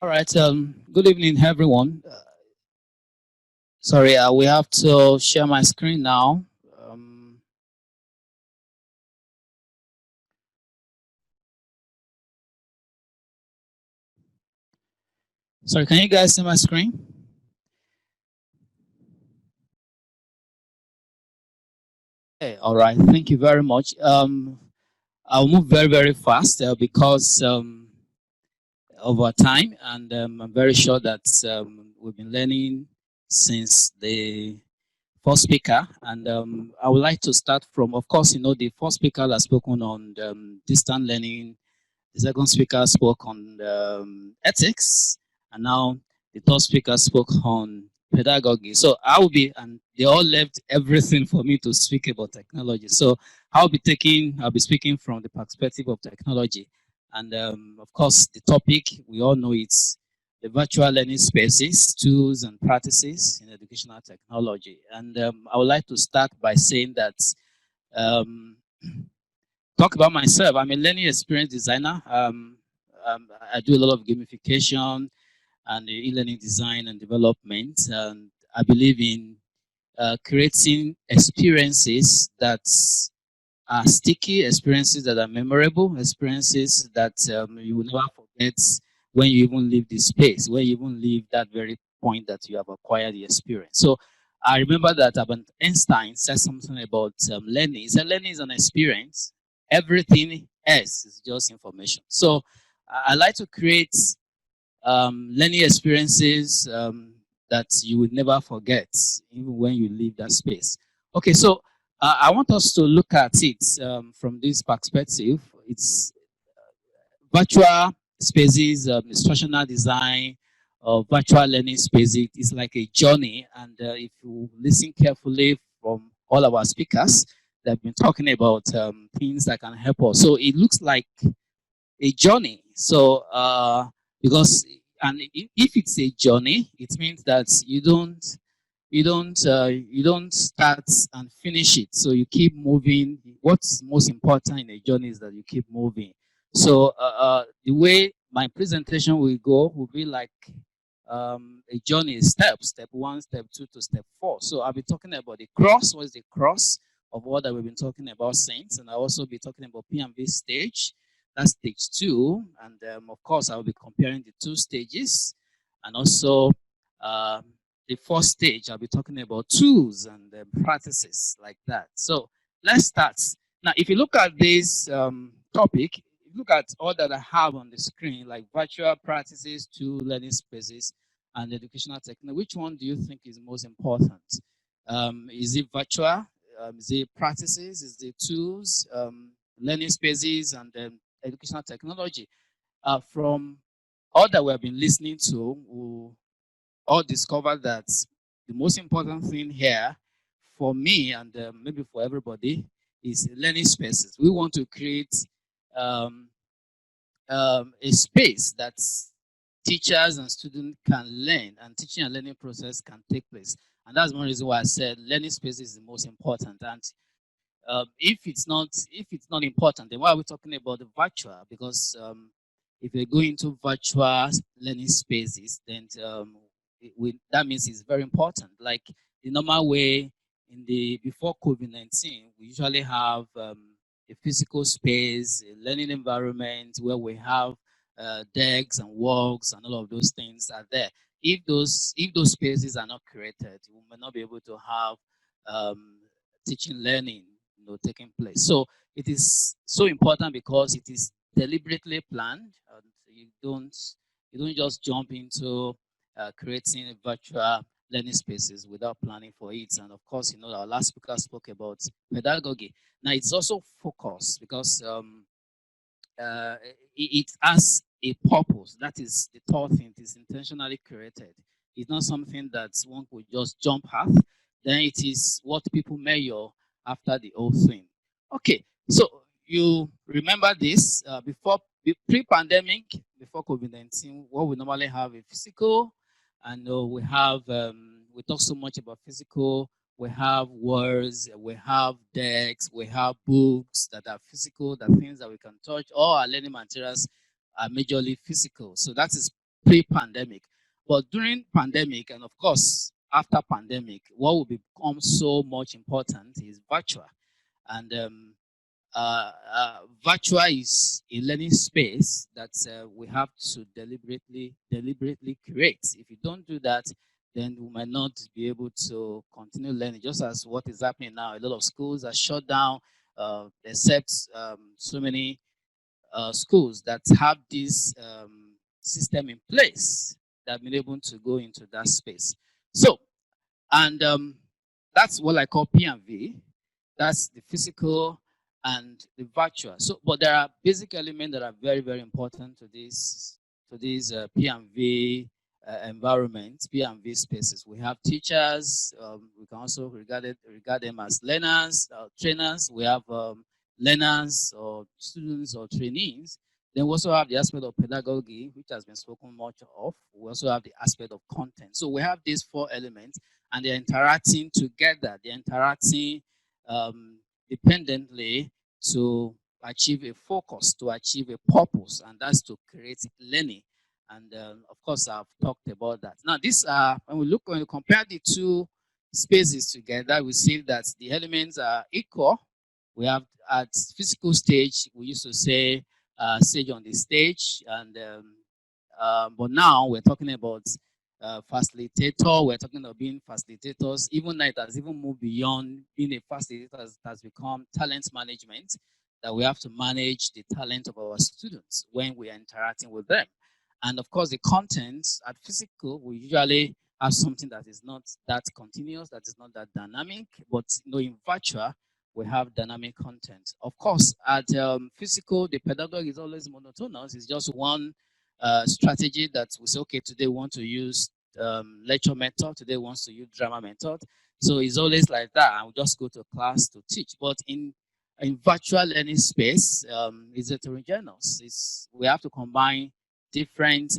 All right. Good evening, everyone. Sorry, we have to share my screen now. Um, Sorry, can you guys see my screen? Okay. All right. Thank you very much. I'll move very fast because of our time, and I'm very sure that we've been learning since the first speaker, and I would like to start from, of course, the first speaker has spoken on distant learning. The second speaker spoke on ethics, and now the third speaker spoke on pedagogy. So and they all left everything for me to speak about technology. So I'll be speaking from the perspective of technology. And of course, the topic, we all know it's the virtual learning spaces, tools and practices in educational technology. And I would like to start by saying that um, talk about myself. I'm a learning experience designer. I do a lot of gamification and e-learning design and development. And I believe in creating experiences that are sticky, experiences that are memorable, experiences that you will never forget when you even leave this space, when you even leave that very point that you have acquired the experience. So I remember that Albert Einstein said something about learning. He said learning is an experience. Everything else is just information. So I like to create learning experiences that you will never forget, even when you leave that space. Okay, so I want us to look at it from this perspective. It's virtual spaces, instructional design, virtual learning spaces. It's like a journey, and if you listen carefully from all of our speakers, they've been talking about things that can help us. So it looks like a journey. So because and if it's a journey, it means that you don't start and finish it. So you keep moving. What's most important in a journey is that you keep moving. So the way my presentation will go will be like a journey step one, step two to step four. So I'll be talking about the cross. What's the cross of what that we've been talking about since? And I'll also be talking about P&V stage. That's stage two. And of course, I'll be comparing the two stages. And also um, the first stage, I'll be talking about tools and practices like that. So let's start. Now, if you look at this topic, look at all that I have on the screen, like virtual practices, to learning spaces, and educational technology. Which one do you think is most important? Is it virtual? Is it practices? Is it tools, learning spaces, and educational technology? From all that we have been listening to, we all discovered that the most important thing here for me and maybe for everybody is learning spaces. We want to create um, a space that teachers and students can learn and teaching and learning process can take place. And that's one reason why I said learning space is the most important. And if it's not important, then why are we talking about the virtual? Because if we go into virtual learning spaces, then that means it's very important. Like the normal way in the before COVID-19, we usually have a physical space, a learning environment where we have decks and walks and all of those things are there. If those spaces are not created, we may not be able to have um, teaching learning taking place. So it is so important because it is deliberately planned, and you don't just jump into creating virtual learning spaces without planning for it. And of course, our last speaker spoke about pedagogy. Now it's also focused because it has a purpose. That is the third thing. It is intentionally created. It's not something that one could just jump at. Then it is what people measure after the whole thing. Okay, so you remember this pre-pandemic, before COVID-19, what we normally have a physical, and we talk so much about physical. We have words, we have decks, we have books that are physical, that things that we can touch. All our learning materials are majorly physical. So that is pre-pandemic. But during pandemic, and of course after pandemic, what will become so much important is virtual. And virtual is a learning space that we have to deliberately create. If you don't do that, then we might not be able to continue learning. Just as what is happening now, a lot of schools are shut down, except so many schools that have this system in place that have been able to go into that space. So, and that's what I call P&V. That's the physical and the virtual. So, but there are basic elements that are very important to these P&V environments, P&V spaces. We have teachers. We can also regard them as learners, trainers. We have learners or students or trainees. Then we also have the aspect of pedagogy, which has been spoken much of. We also have the aspect of content. So we have these four elements, and they're interacting together. They're interacting dependently to achieve a focus, to achieve a purpose, and that's to create learning. And of course, I've talked about that. Now, this when we compare the two spaces together, we see that the elements are equal. We have at physical stage, we used to say stage on the stage, and but now we're talking about facilitator. We're talking about being facilitators. Even now, it has even moved beyond being a facilitator. It has become talent management, that we have to manage the talent of our students when we are interacting with them. And of course, the content at physical, we usually have something that is not that continuous, that is not that dynamic. But in virtual, we have dynamic content. Of course, at physical, the pedagogy is always monotonous. It's just one strategy that we say, okay, today we want to use lecture method, today we want to use drama method. So it's always like that. I will just go to class to teach. But in virtual learning space, it's heterogeneous. We have to combine different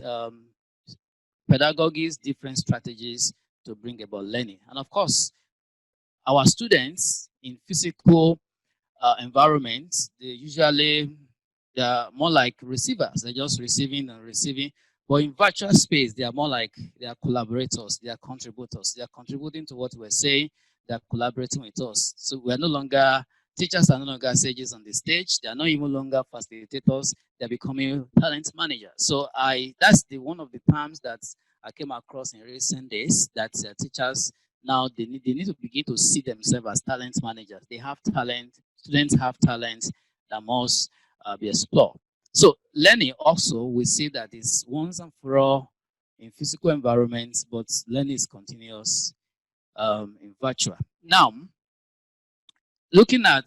pedagogies, different strategies to bring about learning. And of course, our students in physical environments, they're more like receivers. They're just receiving and receiving. But in virtual space, they are more like they are collaborators. They are contributors. They are contributing to what we're saying. They are collaborating with us. So we are no longer teachers are no longer sages on the stage. They are not even longer facilitators. They're becoming talent managers. So that's one of the terms that I came across in recent days, that teachers now they need to begin to see themselves as talent managers. They have talent. Students have talent that must be explored. So learning also, we see that it's once and for all in physical environments, but learning is continuous in virtual. Now, looking at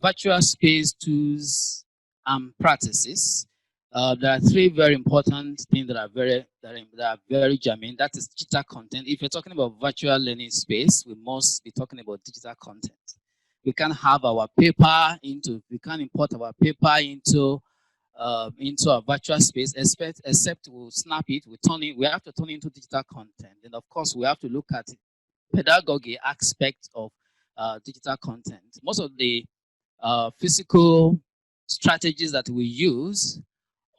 virtual space tools and practices, there are three very important things that are very germane. That is digital content. If you're talking about virtual learning space, we must be talking about digital content. We can have our paper we can import our paper into a virtual space, except we'll snap it, we have to turn it into digital content. And of course, we have to look at pedagogy aspect of digital content. Most of the physical strategies that we use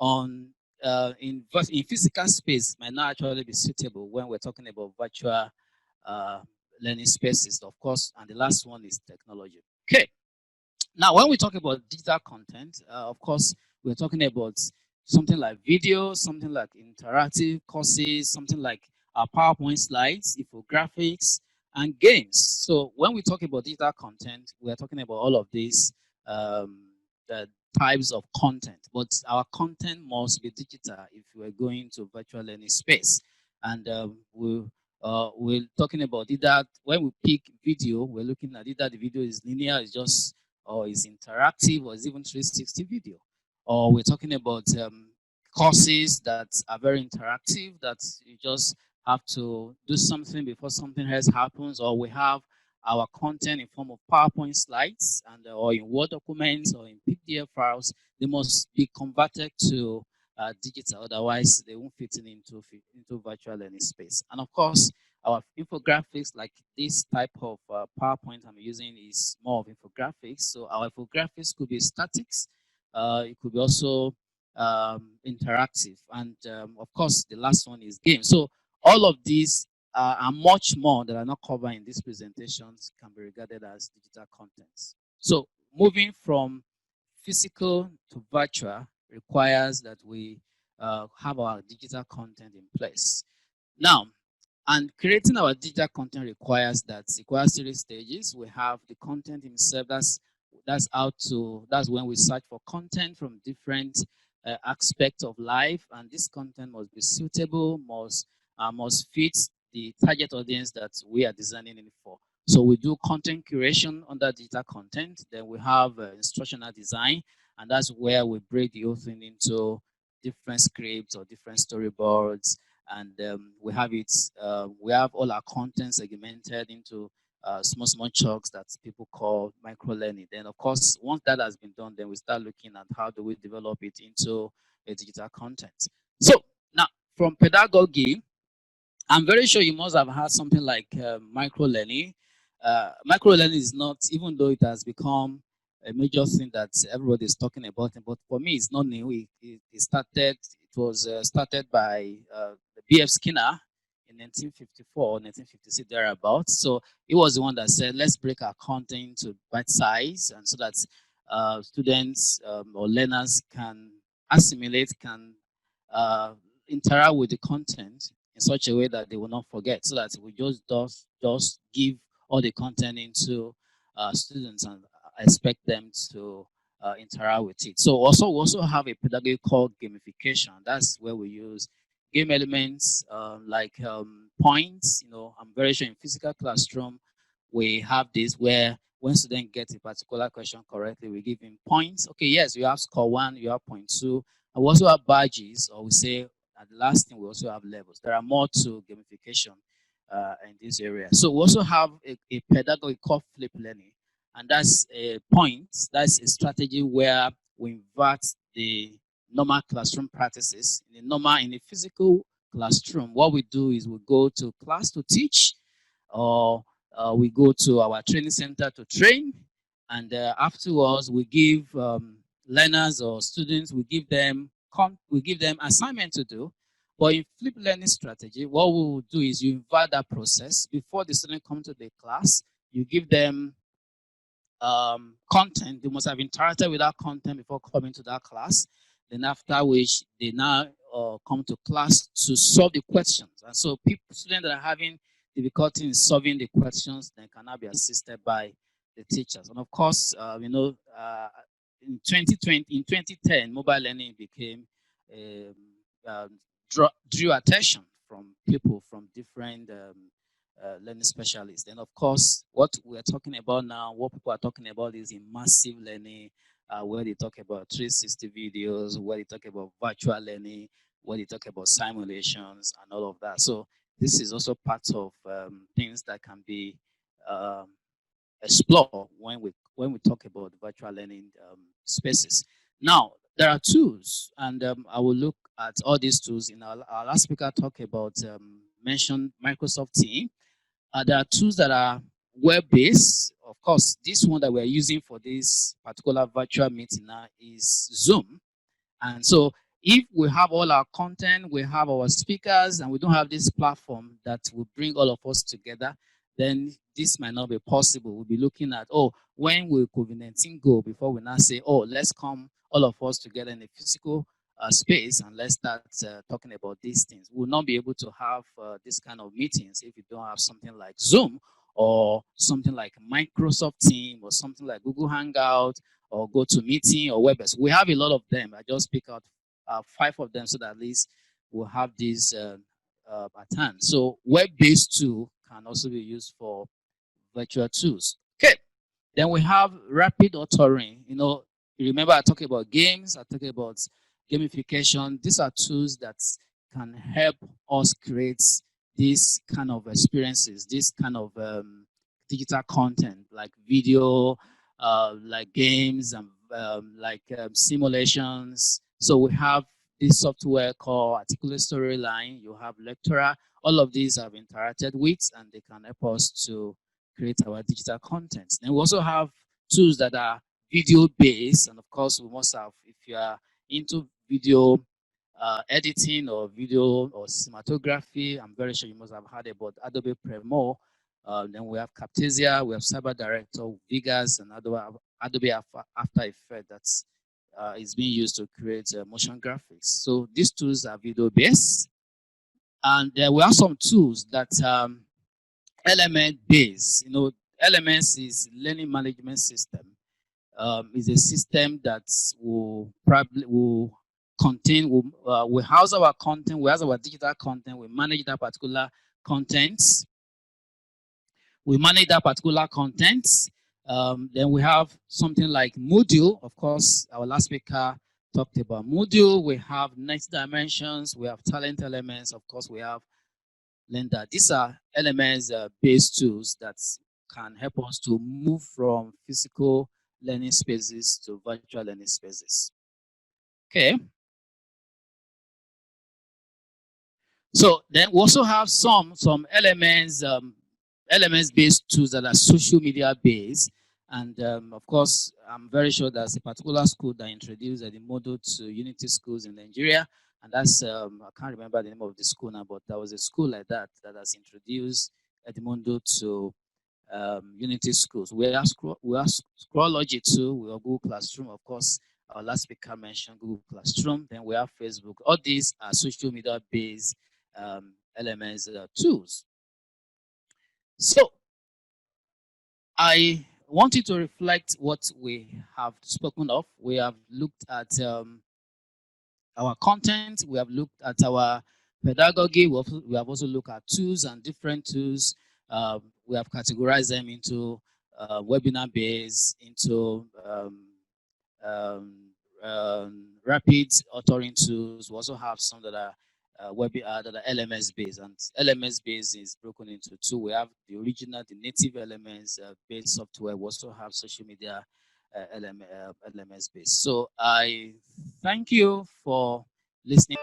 in physical space might not actually be suitable when we're talking about virtual learning spaces, of course. And the last one is technology. Okay. Now, when we talk about digital content, of course, we're talking about something like video, something like interactive courses, something like PowerPoint slides, infographics, and games. So when we talk about digital content, we're talking about all of these types of content. But our content must be digital if we're going to virtual learning space. And we're talking about either when we pick video, we're looking at either the video is linear, or is interactive, or is even 360 video. Or we're talking about courses that are very interactive, that you just have to do something before something else happens, or we have our content in form of PowerPoint slides or in Word documents or in PDF files. They must be converted to digital, otherwise they won't fit into virtual learning space. And of course, our infographics, like this type of PowerPoint I'm using, is more of infographics. So our infographics could be statics. It could be also interactive, and of course, the last one is game. So all of these and much more that are not covered in these presentations can be regarded as digital contents. So moving from physical to virtual requires that we have our digital content in place. Now, and creating our digital content requires 3 stages. We have the content itself. That's when we search for content from different aspects of life, and this content must be suitable, must fit the target audience that we are designing it for. So we do content curation under digital content. Then we have instructional design, and that's where we break the whole thing into different scripts or different storyboards, and we have all our content segmented into small chunks that people call micro learning. Then of course, once that has been done, then we start looking at how do we develop it into a digital content. So now, from pedagogy, I'm very sure you must have had something like micro learning. Micro learning is not, even though it has become a major thing that everybody is talking about, but for me, it's not new. It was started by B.F. Skinner in 1954, 1956, thereabouts. So he was the one that said, let's break our content to bite size, and so that students or learners can assimilate, can uh, interact with the content in such a way that they will not forget, so that we just give all the content into students and expect them to interact with it. So we also have a pedagogy called gamification. That's where we use game elements like points. I'm very sure in physical classroom we have this where when students get a particular question correctly, we give him points. Okay, yes, you have score 1, you have point 2. And we also have badges, or we say at the last thing we also have levels. There are more to gamification in this area. So we also have a pedagogy called flip learning, and that's a point. That's a strategy where we invert the normal classroom practices. In a physical classroom, what we do is we go to class to teach, or we go to our training center to train, and afterwards we give learners or students, we give them assignment to do. But in flip learning strategy, what we will do is you invert that process. Before the student come to the class, you give them content. They must have interacted with that content before coming to that class. Then after which they now come to class to solve the questions. And so students that are having difficulty in solving the questions, they can now be assisted by the teachers. And of course, in 2010, mobile learning became um, drew attention from people from different learning specialists. And of course, what we're talking about now, what people are talking about is immersive learning, where they talk about 360 videos, where they talk about virtual learning, where they talk about simulations and all of that. So this is also part of things that can be um, explored when we talk about virtual learning spaces. Now, there are tools, and I will look at all these tools. In our last speaker talked about mentioned Microsoft Teams. There are tools that are web-based. Of course, this one that we're using for this particular virtual meeting now is Zoom. And so if we have all our content, we have our speakers, and we don't have this platform that will bring all of us together, then this might not be possible. We'll be looking at, oh, when will COVID-19 go before we now say, oh, let's come all of us together in a physical space and let's start talking about these things. We'll not be able to have this kind of meetings if you don't have something like Zoom or something like Microsoft Teams or something like Google Hangout or GoToMeeting or WebEx. We have a lot of them. I just pick out 5 of them so that at least we'll have these at hand. So web-based tool can also be used for virtual tools. Okay. Then we have rapid authoring. You remember I talked about games, I talked about gamification. These are tools that can help us create these kind of experiences, this kind of digital content like video, like games, and like simulations. So we have this software called Articulate Storyline. You have Lecturer. All of these I've interacted with, and they can help us to create our digital content. Then we also have tools that are video based, and of course we must have, if you are into video editing or video or cinematography. I'm very sure you must have heard about Adobe Premiere. Then we have Camtasia, we have Cyber Director, Vegas, and Adobe After Effects that is being used to create motion graphics. So these tools are video based, and we have some tools that element based. You know, Elements is learning management system. Is a system that will probably will contain will house our content, we house our digital content, we manage that particular content, we manage that particular content. Then we have something like Moodle. Of course, our last speaker talked about Moodle. We have next dimensions, we have talent elements, of course we have Lender. These are elements based tools that can help us to move from physical learning spaces to virtual learning spaces. Okay. So then we also have some elements based tools that are social media based. And of course, I'm very sure there's a particular school that introduced the model to Unity schools in Nigeria. And that's, I can't remember the name of the school now, but there was a school like that that has introduced Edmodo to Unity schools. We have Scrology too. We have Google Classroom, of course. Our last speaker mentioned Google Classroom. Then we have Facebook. All these are social media based elements tools. So I want you to reflect what we have spoken of. We have looked at our content. We have looked at our pedagogy. We have also looked at tools and different tools. We have categorized them into webinar based, into rapid authoring tools. We also have some that are that are LMS based, and LMS based is broken into two. We have the original, the native LMS based software. We also have social media LMS based. So I thank you for listening.